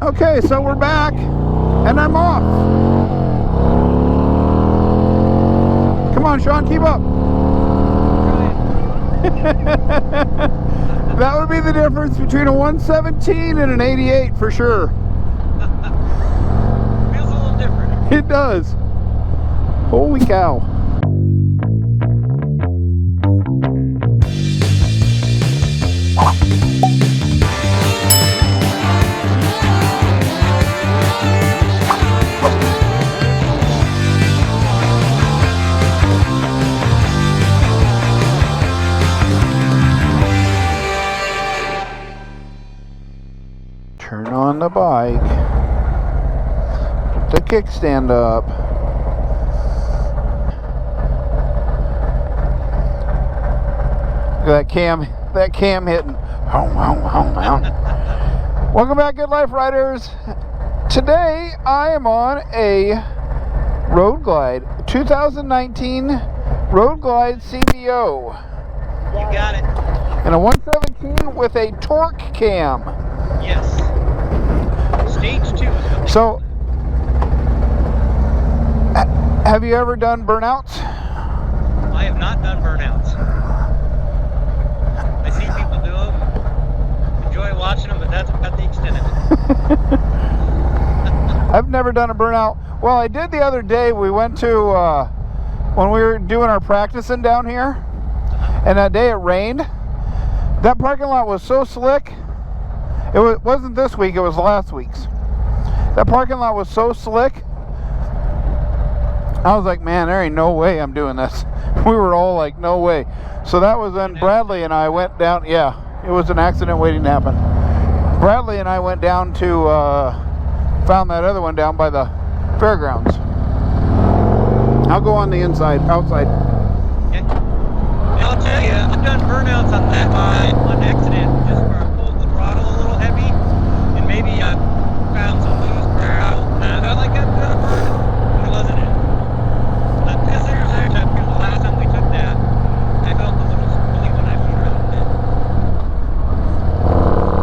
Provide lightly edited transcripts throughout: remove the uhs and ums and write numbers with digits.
Okay, so we're back, and I'm off. Come on, Shawn, keep up. That would be the difference between a 117 and an 88 for sure. Feels a little different. It does. Holy cow. Turn on the bike. Put the kickstand up. Look at that cam hitting. Welcome back, good life riders. Today I am on a Road Glide, 2019 Road Glide CVO. You got it. And a 117 with a torque cam. Yes. Stage 2 is what So, have you ever done burnouts? I have not done burnouts. I see people do them. Enjoy watching them, but that's about the extent of it. I've never done a burnout. Well, I did the other day. We went to, when we were doing our practicing down here, and that day it rained. That parking lot was so slick. It wasn't this week, it was last week's. That parking lot was so slick. I was like, man, there ain't no way I'm doing this. We were all like, no way. So that was when Bradley and I went down. Yeah, it was an accident waiting to happen. Bradley and I went down to, found that other one down by the fairgrounds. I'll go on the outside. Okay. I'll tell you, I've done burnouts on that bike on accident, just where I pulled the throttle a little heavy, and maybe I found some loose ground. I felt like I'd done a burnout. It wasn't it. But this year's actually, because the last time we took that, I felt a little squilly when I put around it.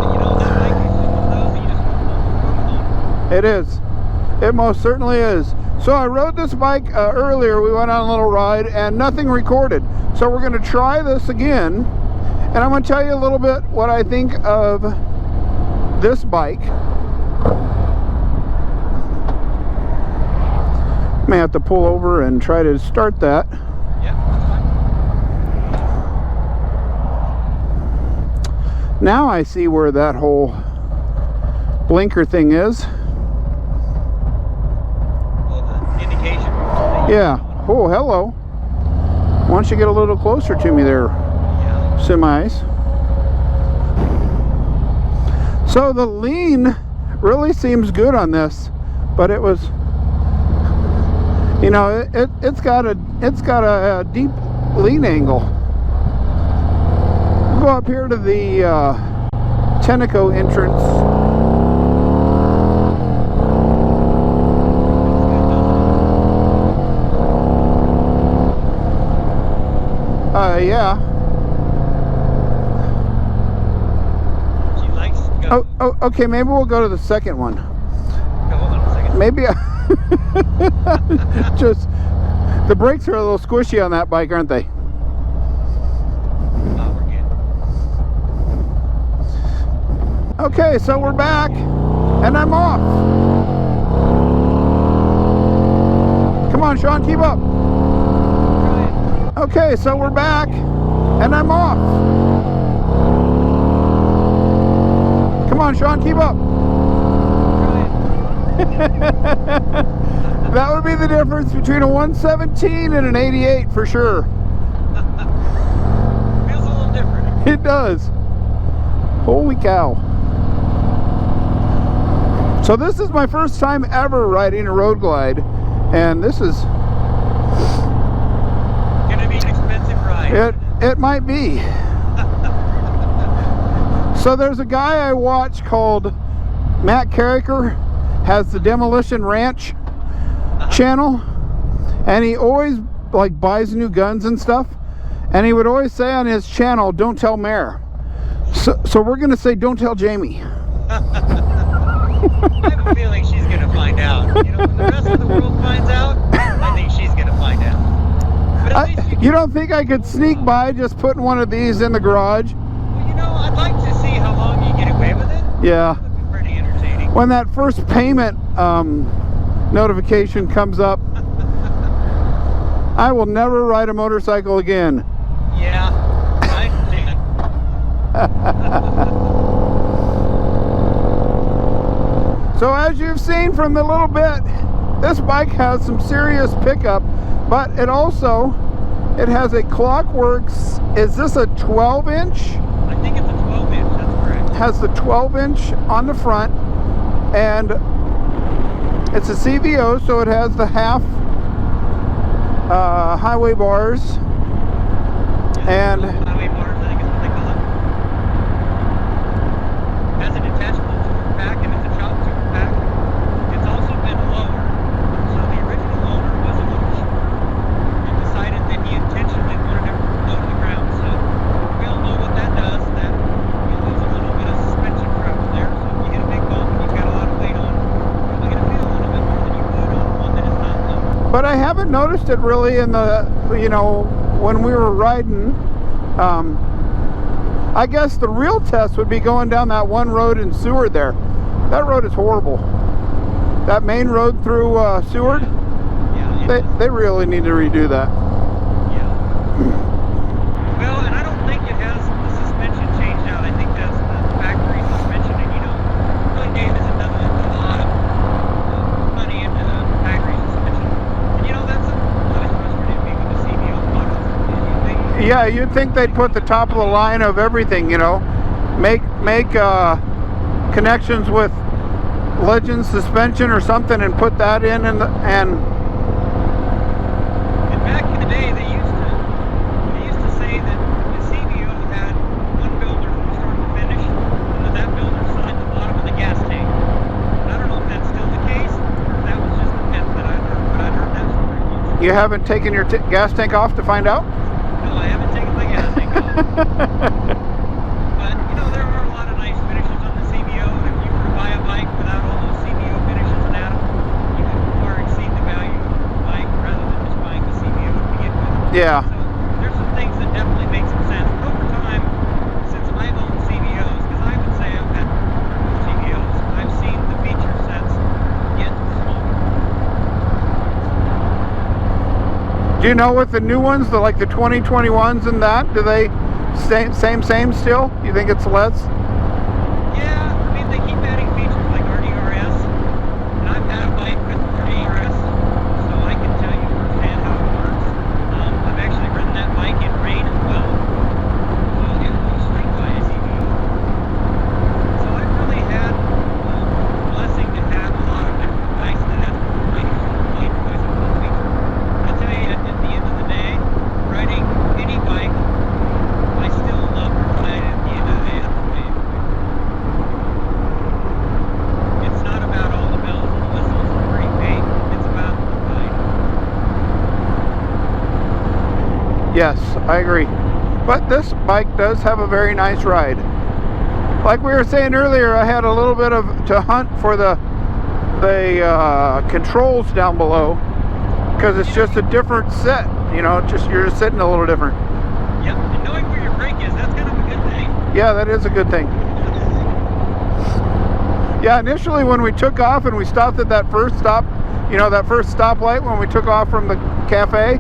And you know, that bike is one of those that you just don't know. It is. It most certainly is. So I rode this bike earlier. We went on a little ride and nothing recorded. So we're going to try this again. And I'm going to tell you a little bit what I think of this bike. May have to pull over and try to start that. Yeah, that's fine. Now I see where that whole blinker thing is. Yeah. Oh, hello. Why don't you get a little closer to me there, semis? So the lean really seems good on this, but it was, you know, it's got a deep lean angle. We'll go up here to the Tenneco entrance. Yeah. She likes to go. Oh, okay, maybe we'll go to the second one. Okay, hold on a second. Maybe just, the brakes are a little squishy on that bike, aren't they? Oh, we're good. Okay, so we're back, and I'm off. Come on, Shawn, keep up. Okay, so we're back, and I'm off. Come on, Shawn, keep up. That would be the difference between a 117 and an 88 for sure. Feels a little different. It does. Holy cow. So this is my first time ever riding a Road Glide, and this is Gonna be an expensive ride. it might be. So there's a guy I watch called Matt Carricker, has the Demolition Ranch channel, and he always like buys new guns and stuff, and he would always say on his channel, don't tell Mare. So we're gonna say don't tell Jamie. You don't think I could sneak by just putting one of these in the garage? Well, you know, I'd like to see how long you get away with it. Yeah. That would be pretty entertaining. When that first payment notification comes up, I will never ride a motorcycle again. Yeah, I understand. So as you've seen from the little bit, this bike has some serious pickup, but it also, it has a Clockworks, is this a 12-inch? I think it's a 12-inch, that's correct. Has the 12-inch on the front, and it's a CVO, so it has the half highway bars. Yeah, And highway bars, I think is what they call it. Has a detachable tour pack, and it's a chop tour pack. It's also been lowered. So the original owner was a little shorter and decided that he intentionally wanted it low to the ground. So we all know what that does. That you lose a little bit of suspension travel there. So if you hit a big bump and you've got a lot of weight on, you're probably going to feel a little bit more than you would on one that is not low. but I haven't noticed it really in the, you know, when we were riding. I guess the real test would be going down that one road in Seward there. That road is horrible. That main road through Seward, Yeah, they really need to redo that. yeah. Well, and I don't think it has the suspension changed out. I think that's the factory suspension. And you know, really, Davidson doesn't put a lot of money into the factory suspension. And you know, that's what is frustrating me with the CVO models. Yeah, you'd think they'd put the top of the line of everything, you know, make connections with Legend suspension or something and put that in, and And back in the day, they used to say that the CVO had one builder from start to finish, and that builder signed the bottom of the gas tank. And I don't know if that's still the case, or if that was just a myth that I heard, but I heard that story once. you haven't taken your gas tank off to find out? No, I haven't taken my gas tank off. But, you know, there are a lot of nice finishes on the CVO, and if you were to buy a bike without all those CVO finishes and add them, you could far exceed the value of the bike rather than just buying the CVO to begin with. Yeah. So there's some things that definitely make some sense. But over time, since I've owned CVOs, because I would say I've had CVOs, I've seen the feature sets get smaller. Do you know with the new ones, like the 2021s and that, do they same still? You think it's less? Yeah, I mean, they keep adding features like RDRS, and I've had a bike with RDRS, so I can tell you firsthand how it works. I've actually ridden that bike in rain as well, so it was straight by a CVO. So I've really had the blessing to have a lot of different bikes that have riding because of those features. I'll tell you, at the end of the day, riding any bike, I still love to ride at the end of the day. It's not about all the bells and whistles and pretty paint. It's about the ride. Yes, I agree. But this bike does have a very nice ride. Like we were saying earlier, I had a little bit of to hunt for the controls down below, because it's just a different set. You know, you're just sitting a little different. Yep, and knowing where your brake is, that's kind of a good thing. Yeah, that is a good thing. Yeah, initially when we took off and we stopped at that first stop, you know, that first stoplight when we took off from the cafe,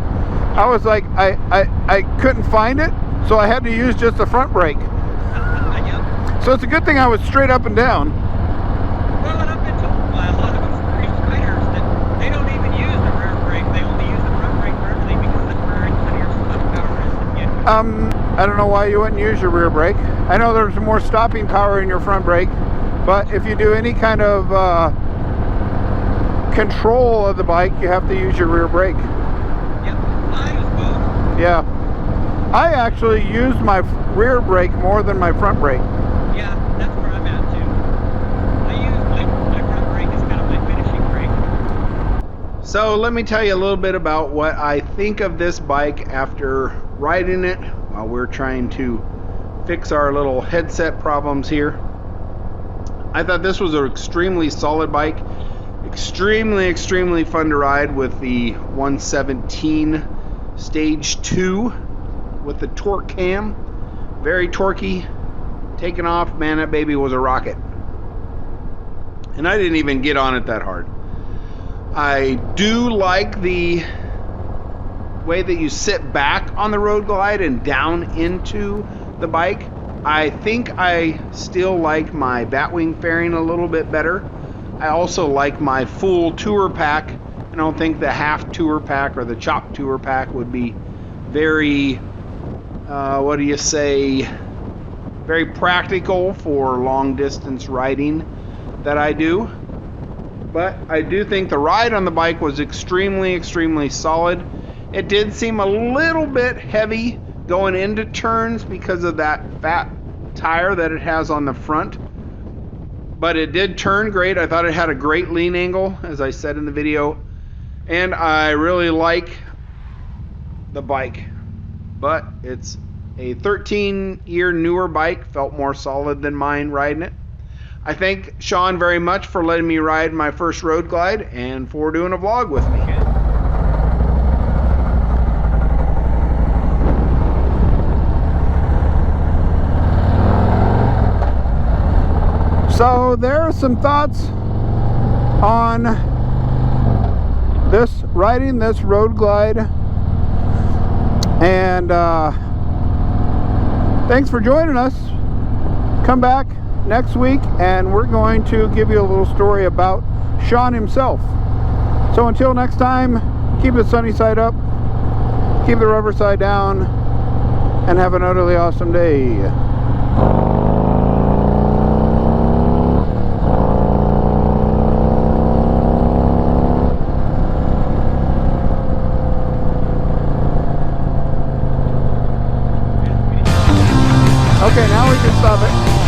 I was like, I couldn't find it, so I had to use just the front brake. Yep. So it's a good thing I was straight up and down. Well, and I've been told by a lot of experienced riders that they don't even use the rear brake. They only use the front brake for everything because that's where any your stuff power is to begin with. I don't know why you wouldn't use your rear brake. I know there's more stopping power in your front brake, but if you do any kind of control of the bike, you have to use your rear brake. Yep, I use both. Yeah. I actually use my rear brake more than my front brake. Yeah, that's where I'm at too. I use my front brake as kind of my finishing brake. So let me tell you a little bit about what I think of this bike after riding it while we're trying to fix our little headset problems here. I thought this was an extremely solid bike, extremely fun to ride with the 117 stage 2 with the torque cam. Very torquey. Taking off, man, that baby was a rocket. And I didn't even get on it that hard. I do like the way that you sit back on the Road Glide and down into the bike. I think I still like my Batwing fairing a little bit better. I also like my full tour pack. I don't think the half tour pack or the chop tour pack would be very, what do you say, very practical for long distance riding that I do. But I do think the ride on the bike was extremely, extremely solid. It did seem a little bit heavy going into turns because of that fat tire that it has on the front. But it did turn great. I thought it had a great lean angle, as I said in the video. And I really like the bike. But it's a 13-year newer bike. Felt more solid than mine riding it. I thank Shawn very much for letting me ride my first Road Glide and for doing a vlog with me. So there are some thoughts on this riding this Road Glide, and thanks for joining us. Come back next week and we're going to give you a little story about Shawn himself. So until next time, keep the sunny side up, keep the rubber side down, and have an utterly awesome day. Okay, now we can stop it.